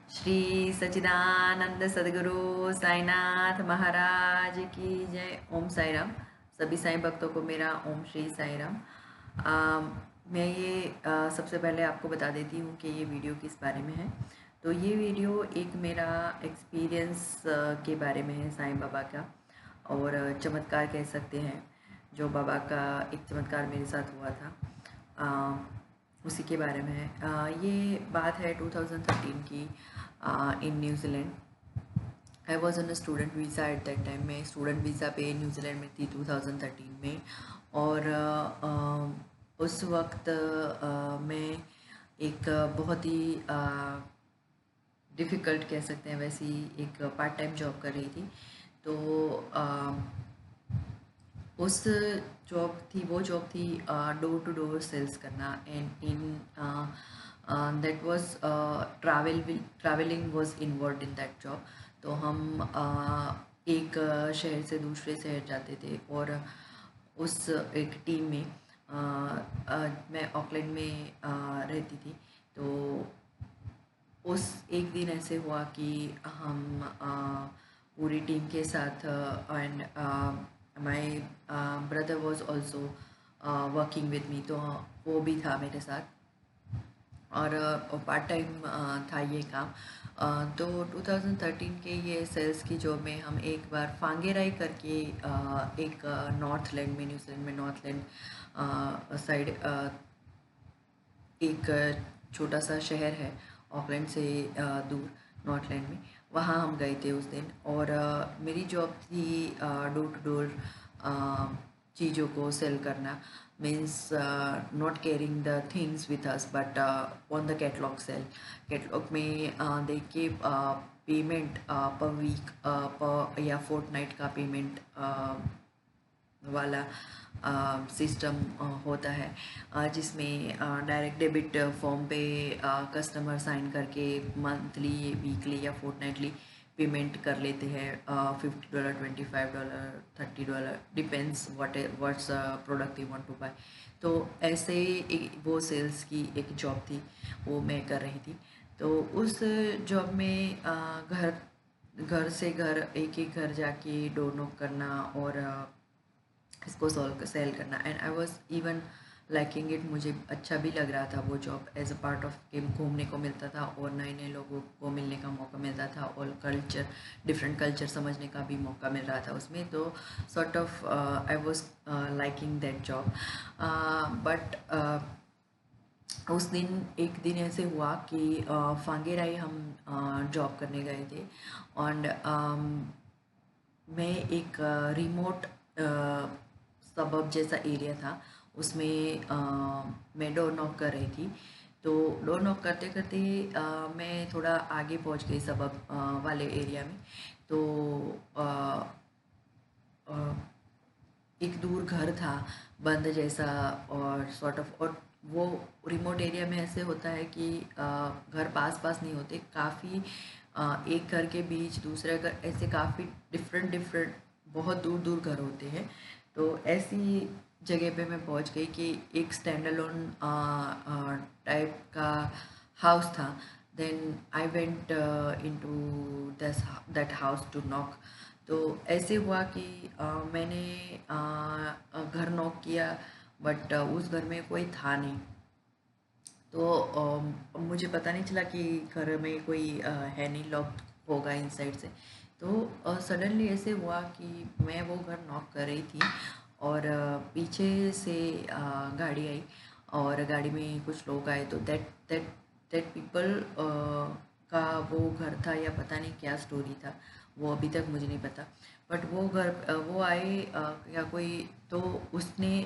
श्री सच्चिदानंद सद्गुरु साईनाथ महाराज की जय। ओम साई राम। सभी साईं भक्तों को मेरा ओम श्री साई राम। मैं ये सबसे पहले आपको बता देती हूँ कि ये वीडियो किस बारे में है। तो ये वीडियो एक मेरा एक्सपीरियंस के बारे में है, साईं बाबा का, और चमत्कार कह सकते हैं, जो बाबा का एक चमत्कार मेरे साथ हुआ था, उसी के बारे में है। ये बात है 2013 की, in New Zealand. I was on a student visa eight that time. मैं स्टूडेंट वीज़ा पे न्यूजीलैंड में थी 2013 में। और उस वक्त मैं एक बहुत ही डिफ़िकल्ट कह सकते हैं वैसी एक पार्ट टाइम जॉब कर रही थी। तो उस वो जॉब थी डोर टू डोर सेल्स करना, and in that was travelling was involve in that job. तो हम एक शहर से दूसरे शहर जाते थे, और उस एक टीम में मैं ऑकलैंड में रहती थी। तो उस एक दिन ऐसे हुआ कि हम पूरी टीम के साथ, and my brother was also working with me, तो वो भी था मेरे साथ, और पार्ट टाइम था ये काम। तो 2013 के ये सेल्स की जॉब में हम एक बार फांगेराई करके, एक नॉर्थलैंड में, न्यूजीलैंड में नॉर्थलैंड साइड एक छोटा सा शहर है ऑकलैंड से दूर, नॉर्थलैंड में। वहाँ हम गए थे उस दिन, और मेरी जॉब थी डोर टू डोर चीज़ों को सेल करना। Means not carrying the things with us, but on the catalogue sale. Catalogue में देख के पेमेंट पर वीक पर या फोर्टनाइट का पेमेंट वाला सिस्टम होता है, जिसमें डायरेक्ट डेबिट फॉर्म पे कस्टमर साइन करके मंथली, वीकली या फोर्टनाइटली पेमेंट कर लेते हैं। $50, $25, $30, depends what's product you want to buy. तो ऐसे वो सेल्स की एक जॉब थी, वो मैं कर रही थी। तो उस जॉब में घर से घर, एक एक घर जाके डोर नॉक करना और इसको सेल करना, and I was even liking it. मुझे अच्छा भी लग रहा था वो job, as a part of game घूमने को मिलता था, और नए नए लोगों को मिलने का मौका मिलता था, और डिफरेंट कल्चर समझने का भी मौका मिल रहा था उसमें। तो sort of I was liking that job. But उस दिन एक दिन ऐसे हुआ कि फांगेराई हम जॉब करने गए थे, और मैं एक रिमोट सबब जैसा एरिया था, उसमें मैं डोर नॉक कर रही थी। तो डोर नॉक करते करते मैं थोड़ा आगे पहुंच गई सबब वाले एरिया में। तो एक दूर घर था, बंद जैसा, और सॉर्ट ऑफ, और वो रिमोट एरिया में ऐसे होता है कि घर पास पास नहीं होते, काफ़ी एक घर के बीच दूसरे घर, ऐसे काफ़ी डिफरेंट डिफरेंट बहुत दूर दूर घर होते हैं। तो ऐसी जगह पे मैं पहुंच गई कि एक स्टैंड अलोन टाइप का हाउस था। Then I went into that house to knock. तो ऐसे हुआ कि मैंने घर नॉक किया, बट उस घर में कोई था नहीं। तो मुझे पता नहीं चला कि घर में कोई है नहीं, लॉक्ड होगा इनसाइड से। तो सडनली ऐसे हुआ कि मैं वो घर नॉक कर रही थी, और पीछे से गाड़ी आई, और गाड़ी में कुछ लोग आए। तो दैट दैट दैट पीपल का वो घर था, या पता नहीं क्या स्टोरी था, वो अभी तक मुझे नहीं पता। बट वो घर वो आए, या कोई, तो उसमें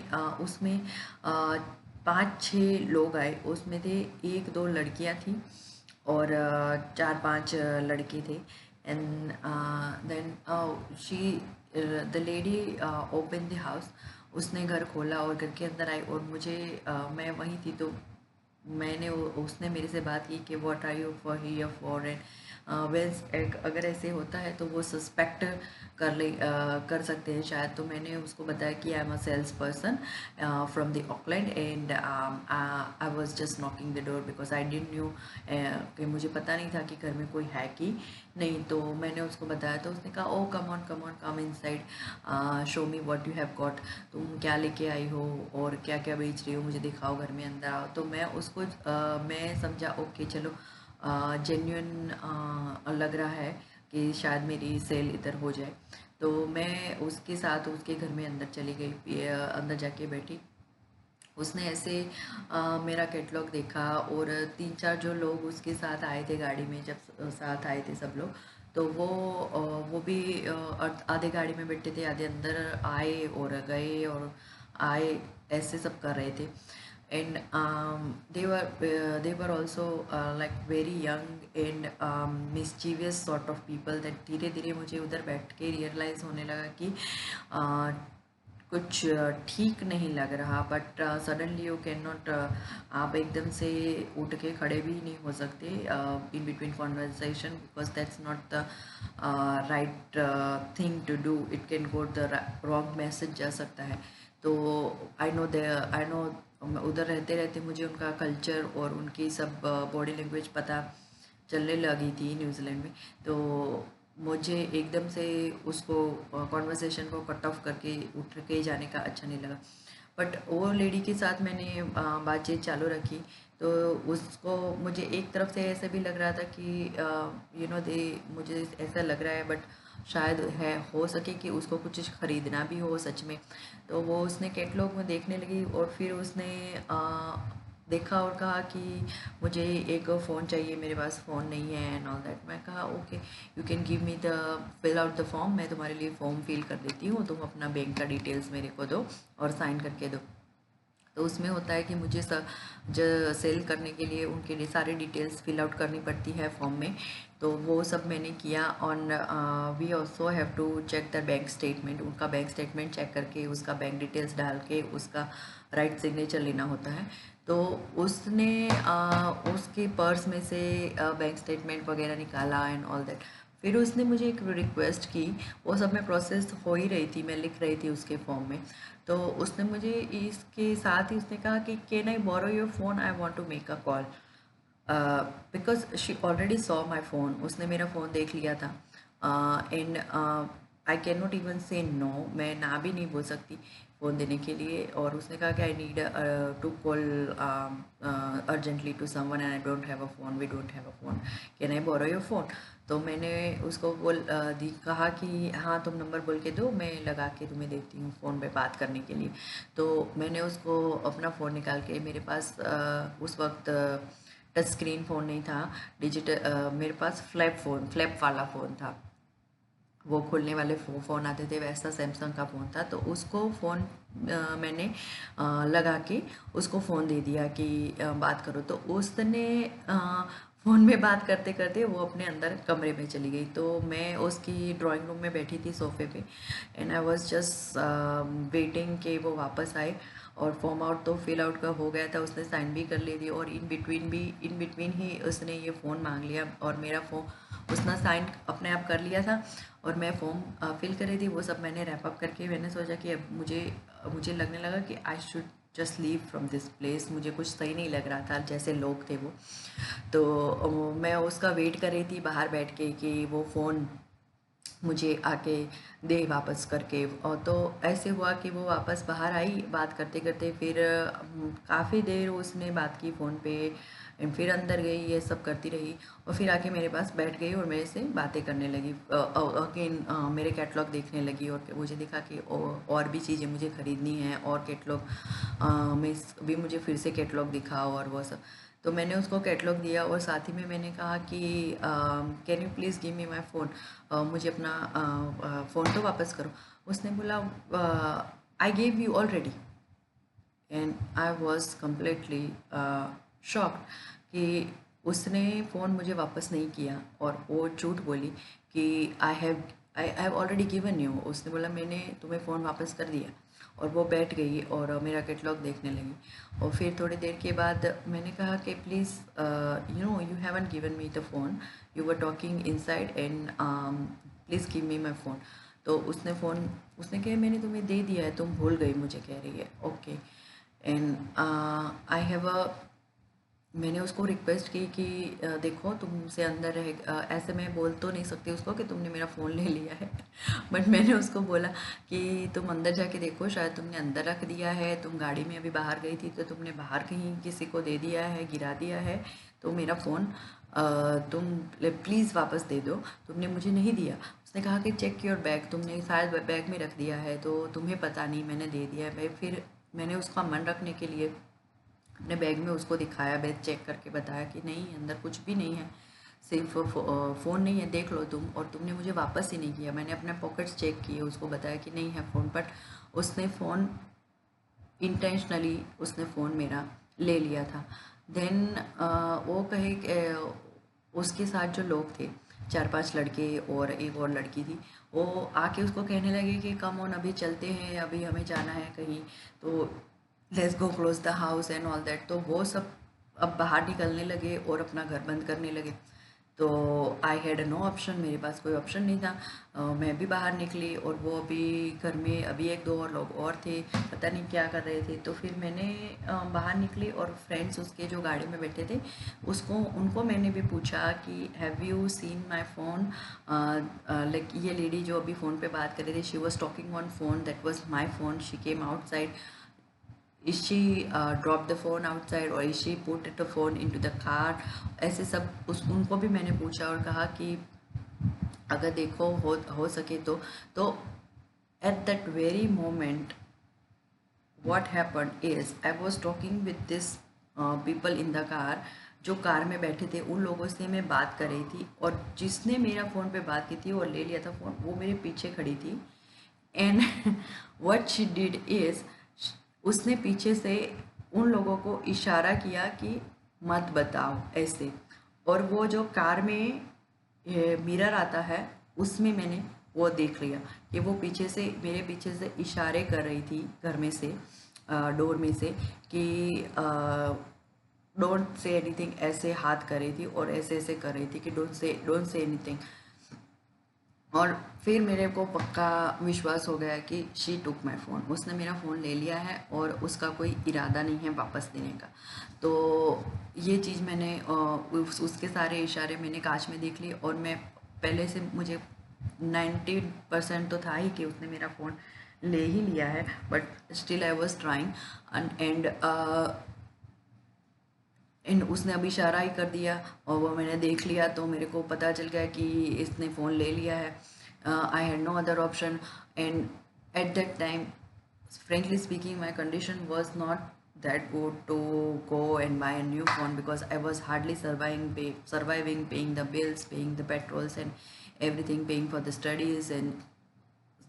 5-6 लोग आए। उसमें थे 1-2 लड़कियां थी, और 4-5 लड़के थे। And then she the lady open the house. उसने घर खोला और घर के अंदर आई, और मुझे मैं वहीं थी, तो उसने मेरे से बात की कि what are you for here for and wells अगर ऐसे होता है तो वो सस्पेक्ट कर सकते हैं शायद। तो मैंने उसको बताया कि I am a sales person from the Auckland and I was just knocking the door because I didn't knew कि मुझे पता नहीं था कि घर में कोई है कि नहीं। तो मैंने उसको बताया तो उसने कहा oh come on come inside, show me what you have got, तुम क्या लेके आई हो और क्या क्या बेच रही हो, मुझे दिखाओ, घर में अंदर आओ। तो मैं उसको मैं समझा ओके चलो जेन्युइन लग रहा है कि शायद मेरी सेल इधर हो जाए। तो मैं उसके साथ उसके घर में अंदर चली गई, अंदर जाके बैठी। उसने ऐसे मेरा कैटलॉग देखा और 3-4 जो लोग उसके साथ आए थे गाड़ी में, जब साथ आए थे सब लोग, तो वो भी आधे गाड़ी में बैठे थे, आधे अंदर आए और गए और आए, ऐसे सब कर रहे थे। And they were also like very young and mischievous sort of people that धीरे धीरे मुझे उधर बैठ के रियलाइज़ होने लगा कि कुछ ठीक नहीं लग रहा। But suddenly you can not, आप एकदम से उठ के खड़े भी नहीं हो सकते in between conversation, because that's not the right thing to do, it can go the wrong message जा सकता है। तो आई नो उधर रहते रहते मुझे उनका कल्चर और उनकी सब बॉडी लैंग्वेज पता चलने लगी थी न्यूजीलैंड में। तो मुझे एकदम से उसको कॉन्वर्सेशन को कट ऑफ करके उठ के जाने का अच्छा नहीं लगा। बट वो लेडी के साथ मैंने बातचीत चालू रखी। तो उसको मुझे एक तरफ से ऐसे भी लग रहा था कि मुझे ऐसा लग रहा है, बट शायद है हो सके कि उसको कुछ ख़रीदना भी हो सच में। तो वो उसने कैटलॉग में देखने लगी और फिर उसने देखा और कहा कि मुझे एक फ़ोन चाहिए, मेरे पास फ़ोन नहीं है एंड ऑल दैट। मैं कहा okay you can give me the fill out the form, मैं तुम्हारे लिए फॉर्म फिल कर देती हूँ, तुम अपना बैंक का डिटेल्स मेरे को दो और साइन करके दो। तो उसमें होता है कि मुझे जो सेल करने के लिए उनके लिए सारी डिटेल्स फिल आउट करनी पड़ती है फॉर्म में। तो वो सब मैंने किया। On we also have to check the bank statement, उनका बैंक स्टेटमेंट चेक करके उसका बैंक डिटेल्स डाल के उसका राइट सिग्नेचर लेना होता है। तो उसने उसके पर्स में से बैंक स्टेटमेंट वगैरह निकाला एंड ऑल दैट। फिर उसने मुझे एक रिक्वेस्ट की, वो सब में प्रोसेस हो ही रही थी, मैं लिख रही थी उसके फॉर्म में। तो उसने मुझे इसके साथ ही उसने कहा कि can I borrow your phone, I want to make a call, because she already saw my phone, उसने मेरा फ़ोन देख लिया था। And I can not even say no, मैं ना भी नहीं बोल सकती फ़ोन देने के लिए। और उसने कहा कि I need to call urgently to someone and I don't have a phone, we don't have a phone, can I borrow your phone. तो मैंने उसको कहा कि हाँ तुम नंबर बोल के दो, मैं लगा के तुम्हें देती हूँ फ़ोन पे बात करने के लिए। तो मैंने उसको अपना फ़ोन निकाल के, मेरे पास उस वक्त टच स्क्रीन फ़ोन नहीं था, डिजिटल, मेरे पास फ्लैप वाला फ़ोन था, वो खोलने वाले फ़ोन आते थे, वैसा सैमसंग का फ़ोन था। तो उसको फ़ोन मैंने लगा के उसको फ़ोन दे दिया कि बात करो। तो उसने फ़ोन में बात करते करते वो अपने अंदर कमरे में चली गई। तो मैं उसकी ड्राइंग रूम में बैठी थी सोफ़े पे and I was just waiting कि वो वापस आए। और फॉर्म आउट तो फिल आउट का हो गया था, उसने साइन भी कर ली थी और इन बिटवीन ही उसने ये फ़ोन मांग लिया और मेरा फ़ोन उसने साइन अपने आप कर लिया था और मैं फॉर्म फिल कर रही थी। वो सब मैंने रैप अप करके मैंने सोचा कि अब मुझे लगने लगा कि I should just leave from this place, मुझे कुछ सही नहीं लग रहा था जैसे लोग थे वो। तो मैं उसका वेट कर रही थी बाहर बैठ के कि वो फ़ोन मुझे आके दे वापस करके। और तो ऐसे हुआ कि वो वापस बाहर आई बात करते करते। फिर काफ़ी देर उसने बात की फ़ोन पे एंड फिर अंदर गई, ये सब करती रही और फिर आके मेरे पास बैठ गई और मेरे से बातें करने लगी। अगेन मेरे कैटलॉग देखने लगी और मुझे दिखा कि और भी चीज़ें मुझे ख़रीदनी हैं और कैटलॉग में भी मुझे फिर से कैटलॉग दिखाओ और वो सब। तो मैंने उसको कैटलॉग दिया और साथ ही में मैंने कहा कि can you please give me my phone, मुझे अपना फ़ोन तो वापस करो। उसने बोला I gave you already and I was completely shocked कि उसने फ़ोन मुझे वापस नहीं किया और वो झूठ बोली कि I have already given you. उसने बोला मैंने तुम्हें फ़ोन वापस कर दिया और वो बैठ गई और मेरा कैटलॉग देखने लगी। और फिर थोड़ी देर के बाद मैंने कहा कि please you haven't given me the phone, you were talking inside and please give me my phone. तो उसने कहा मैंने तुम्हें दे दिया है, तुम भूल गई मुझे, कह रही है ओके। एंड आई हैव अ मैंने उसको रिक्वेस्ट की कि देखो तुमसे अंदर रह ऐसे मैं बोल तो नहीं सकती उसको कि तुमने मेरा फ़ोन ले लिया है बट मैंने उसको बोला कि तुम अंदर जाके देखो, शायद तुमने अंदर रख दिया है, तुम गाड़ी में अभी बाहर गई थी तो तुमने बाहर कहीं किसी को दे दिया है, गिरा दिया है, तो मेरा फ़ोन तुम प्लीज़ वापस दे दो, तुमने मुझे नहीं दिया। उसने कहा कि चेक योर बैग, तुमने शायद बैग में रख दिया है तो तुम्हें पता नहीं, मैंने दे दिया है। फिर मैंने उसका मन रखने के लिए अपने बैग में उसको दिखाया, बैग चेक करके बताया कि नहीं अंदर कुछ भी नहीं है, सिर्फ फ़ोन नहीं है, देख लो तुम, और तुमने मुझे वापस ही नहीं किया। मैंने अपने पॉकेट्स चेक किए, उसको बताया कि नहीं है फ़ोन, बट उसने फ़ोन इंटेंशनली उसने फ़ोन मेरा ले लिया था। देन वो कहे उसके साथ जो लोग थे, 4-5 लड़के और एक और लड़की थी, वो आके उसको कहने लगे कि कम ऑन अभी चलते हैं, अभी हमें जाना है कहीं, तो let's go close the house and all that. तो वो सब अब बाहर निकलने लगे और अपना घर बंद करने लगे। तो आई हैड नो ऑप्शन, मेरे पास कोई ऑप्शन नहीं था। मैं भी बाहर निकली और वो अभी घर में अभी एक दो और लोग और थे, पता नहीं क्या कर रहे थे। तो फिर मैंने बाहर निकली और फ्रेंड्स उसके जो गाड़ी में बैठे थे उनको मैंने भी पूछा कि have you seen my phone, like ये लेडी जो अभी फ़ोन पे बात कर रही थी, she was talking on phone, that was my phone, she came outside, is she dropped the phone outside or is she put the phone into the car। ऐसे सब उनको भी मैंने पूछा और कहा कि अगर देखो हो सके तो at that very moment what happened is I was talking with this people in the car। जो कार में बैठे थे उन लोगों से मैं बात कर रही थी, और जिसने मेरा फ़ोन पे बात की थी और ले लिया था फ़ोन, वो मेरे पीछे खड़ी थी। And what she did is, उसने पीछे से उन लोगों को इशारा किया कि मत बताओ ऐसे। और वो जो कार में मिरर आता है उसमें मैंने वो देख लिया कि वो पीछे से मेरे पीछे से इशारे कर रही थी घर में से, डोर में से, कि डोंट से एनीथिंग, ऐसे हाथ कर रही थी और ऐसे ऐसे कर रही थी कि डोंट से एनीथिंग। और फिर मेरे को पक्का विश्वास हो गया कि शी टुक माई फ़ोन, उसने मेरा फ़ोन ले लिया है और उसका कोई इरादा नहीं है वापस देने का। तो ये चीज़ मैंने उसके सारे इशारे मैंने कांच में देख लिए, और मैं पहले से मुझे 90% तो था ही कि उसने मेरा फ़ोन ले ही लिया है, but still I was trying. And उसने अभी इशारा ही कर दिया और वो मैंने देख लिया, तो मेरे को पता चल गया कि इसने फ़ोन ले लिया है। I had no other option. And at that time frankly speaking my condition was not that good to go and buy a new phone, because I was hardly surviving, paying the bills, paying the petrols and everything, paying for the studies, and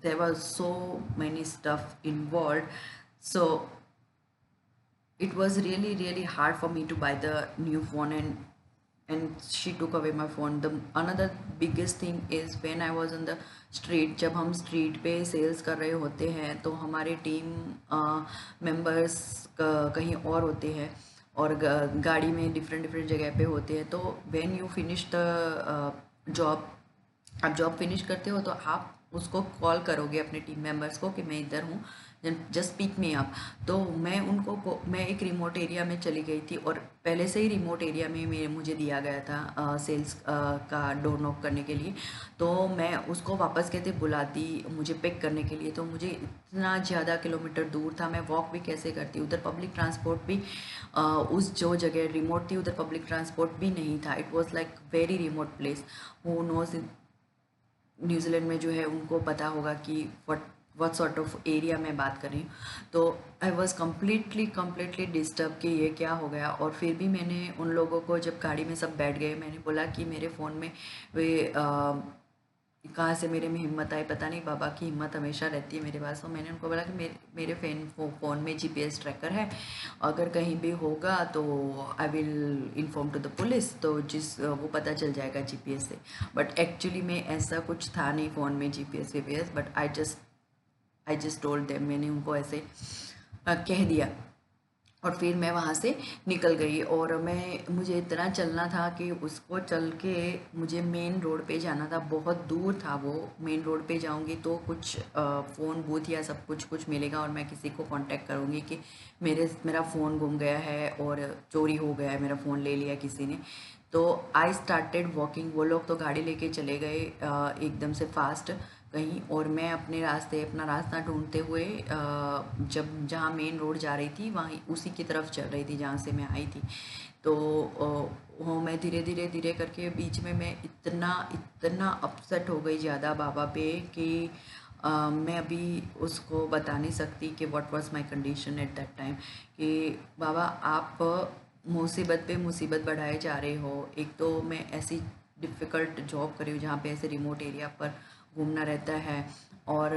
there was so many stuff involved. So it was really hard for me to buy the new phone, and she took away my phone. The another biggest thing is when I was on the street, जब हम street पे sales कर रहे होते हैं तो हमारे team members कहीं और होते हैं और गाड़ी में डिफरेंट जगह पे होते हैं। तो when you finish the job, आप जॉब फिनिश करते हो तो आप उसको कॉल करोगे अपने टीम मेंबर्स को कि मैं इधर हूँ, जस्ट पिक मी अप। तो मैं एक रिमोट एरिया में चली गई थी, और पहले से ही रिमोट एरिया में मुझे दिया गया था सेल्स का डोर नॉक करने के लिए। तो मैं उसको वापस कहते बुलाती मुझे पिक करने के लिए, तो मुझे इतना ज़्यादा किलोमीटर दूर था, मैं वॉक भी कैसे करती, उधर पब्लिक ट्रांसपोर्ट भी उस जो जगह रिमोट थी उधर पब्लिक ट्रांसपोर्ट भी नहीं था। It was like very remote place. Who knows New Zealand में जो है उनको पता होगा कि व्हाट सॉर्ट ऑफ एरिया में बात कर रही हूँ। तो आई वॉज़ कम्प्लीटली डिस्टर्ब कि ये क्या हो गया। और फिर भी मैंने उन लोगों को, जब गाड़ी में सब बैठ गए, मैंने बोला कि मेरे फ़ोन में वे कहाँ से मेरे में हिम्मत आई, पता नहीं, बाबा की हिम्मत हमेशा रहती है मेरे पास। तो मैंने उनको बोला कि मेरे फ़ोन में जीपीएस ट्रैकर है, अगर कहीं भी होगा तो I will inform to the police, तो वो पता चल जाएगा जीपीएस से। बट एक्चुअली में ऐसा कुछ था नहीं फ़ोन में GPS VPS, but I just I just told them, मैंने उनको ऐसे कह दिया। और फिर मैं वहाँ से निकल गई और मुझे इतना चलना था कि उसको चल के मुझे मेन रोड पे जाना था, बहुत दूर था वो। मेन रोड पे जाऊँगी तो कुछ फ़ोन बूथ या सब कुछ मिलेगा और मैं किसी को कांटेक्ट करूँगी कि मेरा फ़ोन गुम गया है और चोरी हो गया है, मेरा फ़ोन ले लिया किसी ने। तो आई स्टार्टेड वॉकिंग। वो लोग तो गाड़ी लेके चले गए एकदम से फास्ट कहीं, और मैं अपना रास्ता ढूंढते हुए जब जहाँ मेन रोड जा रही थी वहीं उसी की तरफ चल रही थी जहाँ से मैं आई थी। तो वो मैं धीरे धीरे धीरे करके बीच में मैं इतना इतना अपसेट हो गई ज़्यादा बाबा पे कि मैं अभी उसको बता नहीं सकती कि what was my condition at that time. कि बाबा आप मुसीबत पे मुसीबत बढ़ाए जा रहे हो। एक तो मैं ऐसी डिफ़िकल्ट जॉब कर रही हूँ जहाँ पे ऐसे रिमोट एरिया पर घूमना रहता है, और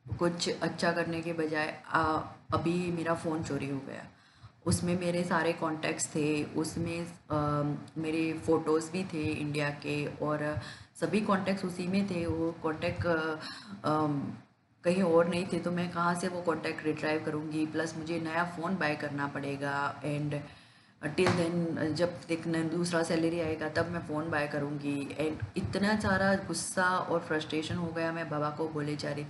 कुछ अच्छा करने के बजाय अभी मेरा फ़ोन चोरी हो गया। उसमें मेरे सारे कॉन्टैक्ट्स थे, उसमें मेरे फ़ोटोज़ भी थे इंडिया के, और सभी कॉन्टैक्ट्स उसी में थे। वो कॉन्टैक्ट कहीं और नहीं थे, तो मैं कहाँ से वो कॉन्टैक्ट रिट्राइव करूँगी। प्लस मुझे नया फ़ोन बाय करना पड़ेगा, एंड टिल देन जब तक न दूसरा सैलरी आएगा तब मैं फ़ोन बाय करूँगी। एंड इतना सारा गुस्सा और फ्रस्ट्रेशन हो गया। मैं बाबा को बोले जा रही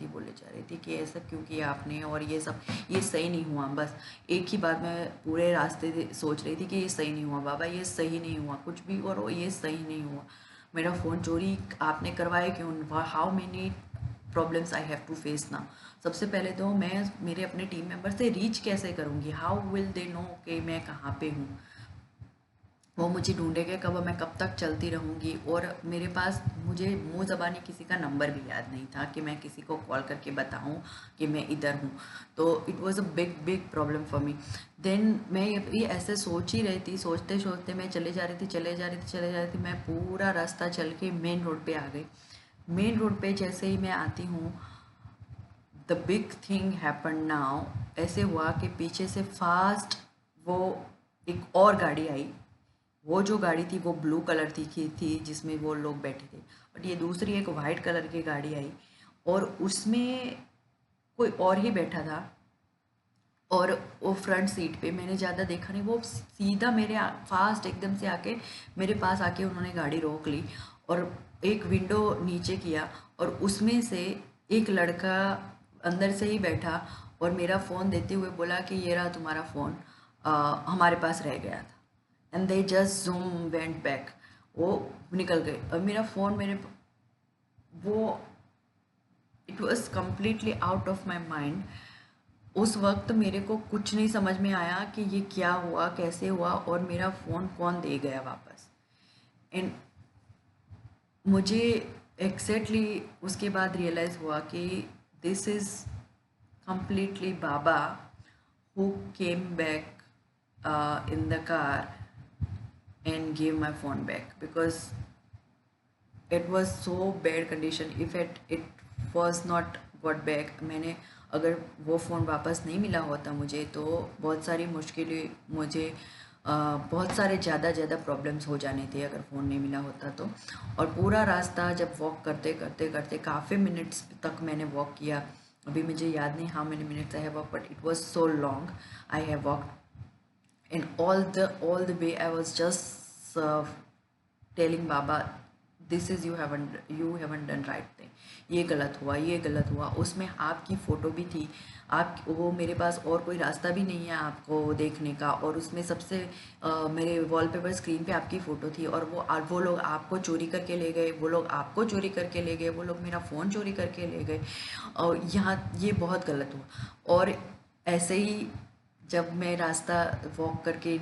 थी कि ऐसा क्यों किया आपने, और ये सब ये सही नहीं हुआ। बस एक ही बात मैं पूरे रास्ते सोच रही थी कि ये सही नहीं हुआ बाबा, ये सही नहीं हुआ, कुछ भी करो ये सही नहीं हुआ। मेरा फ़ोन चोरी आपने करवाया क्यों? How many problems I have to face now. सबसे पहले तो मैं मेरे अपने टीम मेंबर से रीच कैसे करूँगी? हाउ विल दे नो कि मैं कहाँ पे हूँ? वो मुझे ढूंढेंगे कब? मैं कब तक चलती रहूँगी? और मेरे पास मुझे मुंह ज़बानी किसी का नंबर भी याद नहीं था कि मैं किसी को कॉल करके बताऊँ कि मैं इधर हूँ। तो it was a big big problem for me. Then मैं ये ऐसे सोच ही रही थी, सोचते सोचते मैं चले जा रही थी। मैं पूरा रास्ता चल के मेन रोड पे आ गई। मेन रोड पे जैसे ही मैं आती हूँ, the big thing happen now. ऐसे हुआ कि पीछे से फास्ट वो एक और गाड़ी आई। वो जो गाड़ी थी वो ब्लू कलर थी जिसमें वो लोग बैठे थे, और ये दूसरी एक वाइट कलर की गाड़ी आई और उसमें कोई और ही बैठा था। और वो फ्रंट सीट पे मैंने ज़्यादा देखा नहीं, वो सीधा मेरे फास्ट एकदम से आके मेरे पास आके उन्होंने गाड़ी रोक ली और एक विंडो नीचे किया, और उसमें से एक लड़का अंदर से ही बैठा और मेरा फ़ोन देते हुए बोला कि ये रहा तुम्हारा फ़ोन, हमारे पास रह गया था। And they just zoom went back. वो निकल गए और मेरा फ़ोन मेरे वो it was completely out of my mind. उस वक्त मेरे को कुछ नहीं समझ में आया कि ये क्या हुआ, कैसे हुआ, और मेरा फ़ोन कौन दे गया वापस। एंड मुझे एग्जैक्टली उसके बाद रियलाइज़ हुआ कि this is completely Baba who came back in the car and gave my phone back, because it was so bad condition. If it was not got back, मैंने अगर वो फ़ोन वापस नहीं मिला होता मुझे तो बहुत सारी मुश्किलें मुझे बहुत सारे ज़्यादा प्रॉब्लम्स हो जाने थे अगर फ़ोन नहीं मिला होता तो। और पूरा रास्ता जब वॉक करते करते करते काफ़ी मिनट्स तक मैंने वॉक किया। अभी मुझे याद नहीं how many minutes I have walk, but it was so long I have walked. And all the way I was just telling Baba this is you haven't done right thing, ये गलत हुआ। उसमें आपकी फ़ोटो भी थी, आप वो मेरे पास और कोई रास्ता भी नहीं है आपको देखने का, और उसमें सबसे मेरे वॉलपेपर स्क्रीन पे आपकी फ़ोटो थी, और वो लोग आपको चोरी करके ले गए, वो लोग आपको चोरी करके ले गए, वो लोग मेरा फ़ोन चोरी करके ले गए। और यहाँ ये बहुत गलत हुआ। और ऐसे ही जब मैं रास्ता वॉक करके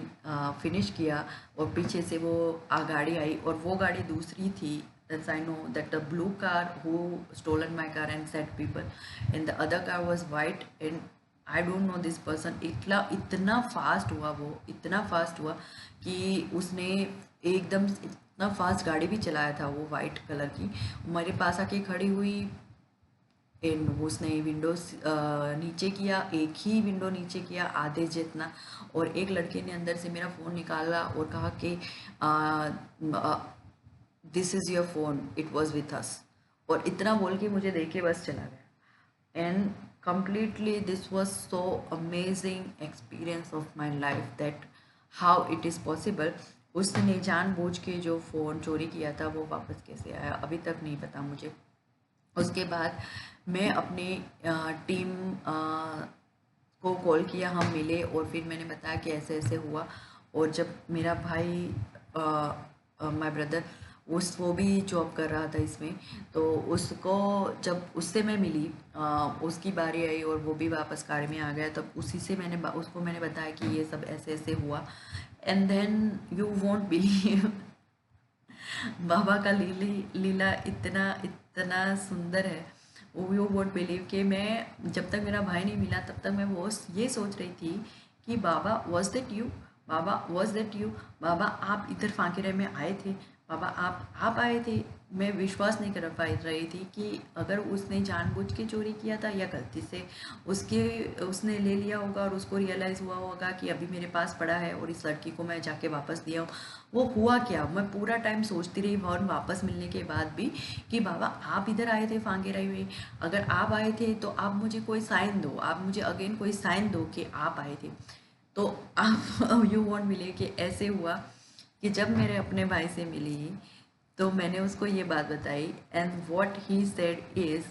फिनिश किया और पीछे से वो गाड़ी आई, और वो गाड़ी दूसरी थी। Thus I know that the blue car who stolen my car and set people, and the other car was white, and I don't know this person। इतना फास्ट हुआ, वो इतना फास्ट हुआ कि उसने एकदम इतना फास्ट गाड़ी भी चलाया था। वो वाइट कलर की मेरे पास आके खड़ी हुई, एंड उसने विंडोज नीचे किया, एक ही विंडो नीचे किया आधे जितना, और एक लड़के ने अंदर से मेरा फ़ोन निकाला और कहा कि this is your phone, it was with us. और इतना बोल के मुझे देके बस चला गया। and completely this was so amazing experience of my life that how it is possible. उसने जानबूझ के जो फ़ोन चोरी किया था वो वापस कैसे आया अभी तक नहीं पता मुझे। उसके बाद मैं अपनी टीम को कॉल किया, हम मिले और फिर मैंने बताया कि ऐसे ऐसे हुआ। और जब मेरा भाई माय ब्रदर वो भी जॉब कर रहा था इसमें, तो उसको जब उससे मैं मिली उसकी बारी आई और वो भी वापस कार में आ गया, तब उसी से उसको मैंने बताया कि ये सब ऐसे ऐसे हुआ। And then you won't believe बाबा का लीला इतना इतना सुंदर है। वो यू वोंट बिलीव कि मैं जब तक मेरा भाई नहीं मिला तब तक मैं वो ये सोच रही थी कि बाबा वॉज दैट यू, बाबा वॉज दैट यू, बाबा आप इधर फांकेरे में आए थे, बाबा आप आए थे। मैं विश्वास नहीं कर पा रही थी कि अगर उसने जानबूझ के चोरी किया था या गलती से उसने ले लिया होगा और उसको रियलाइज़ हुआ होगा कि अभी मेरे पास पड़ा है और इस लड़की को मैं जाके वापस दिया हूँ। वो हुआ क्या, मैं पूरा टाइम सोचती रही फ़ोन वापस मिलने के बाद भी कि बाबा आप इधर आए थे फांकेराई में, अगर आप आए थे तो आप मुझे कोई साइन दो, आप मुझे अगेन कोई साइन दो कि आप आए थे। तो आप यू वॉन्ट बिलीव कि ऐसे हुआ कि जब मेरे अपने भाई से मिली तो मैंने उसको ये बात बताई, and what he said is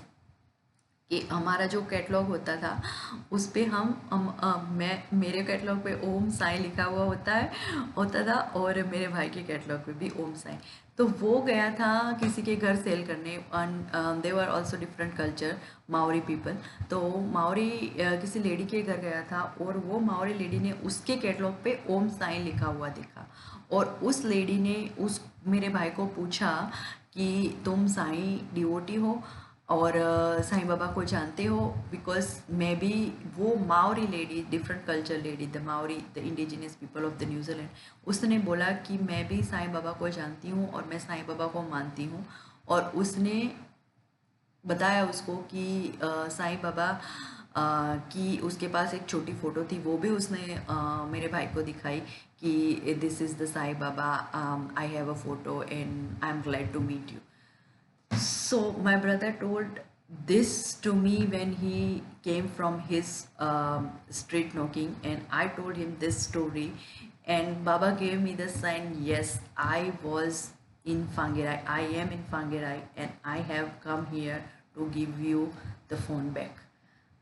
कि हमारा जो कैटलॉग होता था उस पे मैं मेरे कैटलॉग पे ओम साई लिखा हुआ होता था और मेरे भाई के कैटलॉग पे भी ओम साई। तो वो गया था किसी के घर सेल करने, they were also different culture, Maori people. तो माओरी किसी लेडी के घर गया था और वो माओरी लेडी ने उसके कैटलॉग पे ओम साई लिखा हुआ देखा, और उस लेडी ने उस मेरे भाई को पूछा कि तुम साई डिवोटी हो और साईं बाबा को जानते हो, बिकॉज मैं भी वो Maori lady, different culture lady, the Maori, the indigenous people of the New Zealand, उसने बोला कि मैं भी साईं बाबा को जानती हूँ और मैं साईं बाबा को मानती हूँ। और उसने बताया उसको कि साईं बाबा की उसके पास एक छोटी फ़ोटो थी, वो भी उसने मेरे भाई को दिखाई कि this is the Sai Baba, I have a photo and I am glad to meet you. So my brother told this to me when he came from his street knocking, and I told him this story, and Baba gave me the sign. Yes, I was in Fangirai. I am in Fangirai, and I have come here to give you the phone back.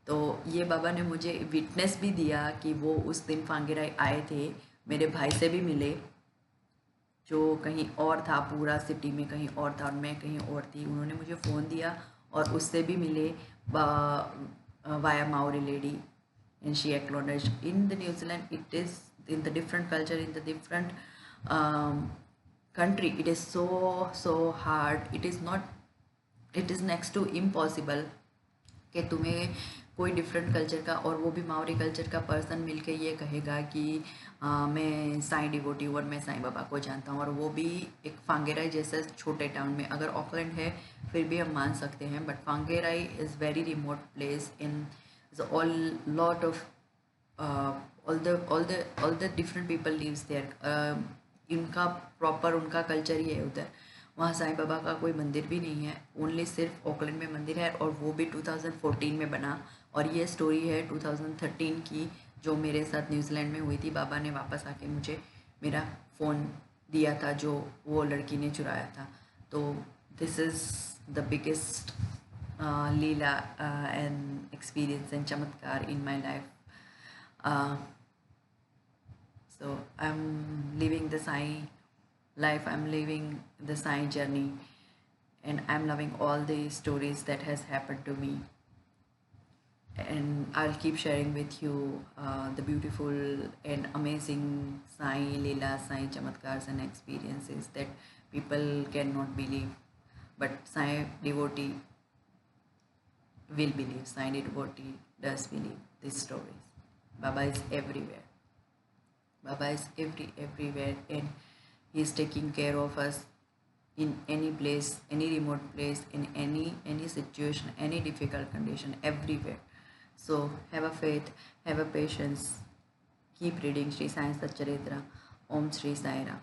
तो ये बाबा ने मुझे witness भी दिया कि वो उस दिन फांगिराई आए थे, मेरे भाई से भी मिले जो कहीं और था, पूरा सिटी में कहीं और था और मैं कहीं और थी। उन्होंने मुझे फ़ोन दिया और उससे भी मिले via Maori lady, and she acknowledge in the New Zealand it is in the different culture, in the different country, it is so hard, it is not, it is next to impossible कि तुम्हें कोई different culture का और वो भी Maori culture का person मिलके ये कहेगा कि मैं साईं डिवोटी हूँ और मैं साईं बाबा को जानता हूँ, और वो भी एक फांगेराई जैसे छोटे टाउन में। अगर ऑकलैंड है फिर भी हम मान सकते हैं, but Whangarei is very remote place in all lot of all the different people lives there। इनका प्रॉपर उनका कल्चर ही है उधर। वहाँ साईं बाबा का कोई मंदिर भी नहीं है, ओनली सिर्फ ऑकलैंड में मंदिर है, और वो भी 2014 में बना। और ये स्टोरी है 2013 की जो मेरे साथ न्यूजीलैंड में हुई थी। बाबा ने वापस आके मुझे मेरा फ़ोन दिया था जो वो लड़की ने चुराया था। तो दिस इज़ द बिगेस्ट लीला एंड एक्सपीरियंस एंड चमत्कार in my life. So I'm living the Sai life, I'm living the Sai journey, and I'm loving all the stories that has happened to me. And I'll keep sharing with you the beautiful and amazing Sai Leela, Sai Chamatkars and experiences that people cannot believe. But Sai devotee will believe. Sai devotee does believe these stories. Baba is everywhere. Baba is everywhere, and he is taking care of us in any place, any remote place, in any situation, any difficult condition, everywhere. So have a faith, have a patience. Keep reading Sri Sai Satcharitra. Om Sri Sai Ram.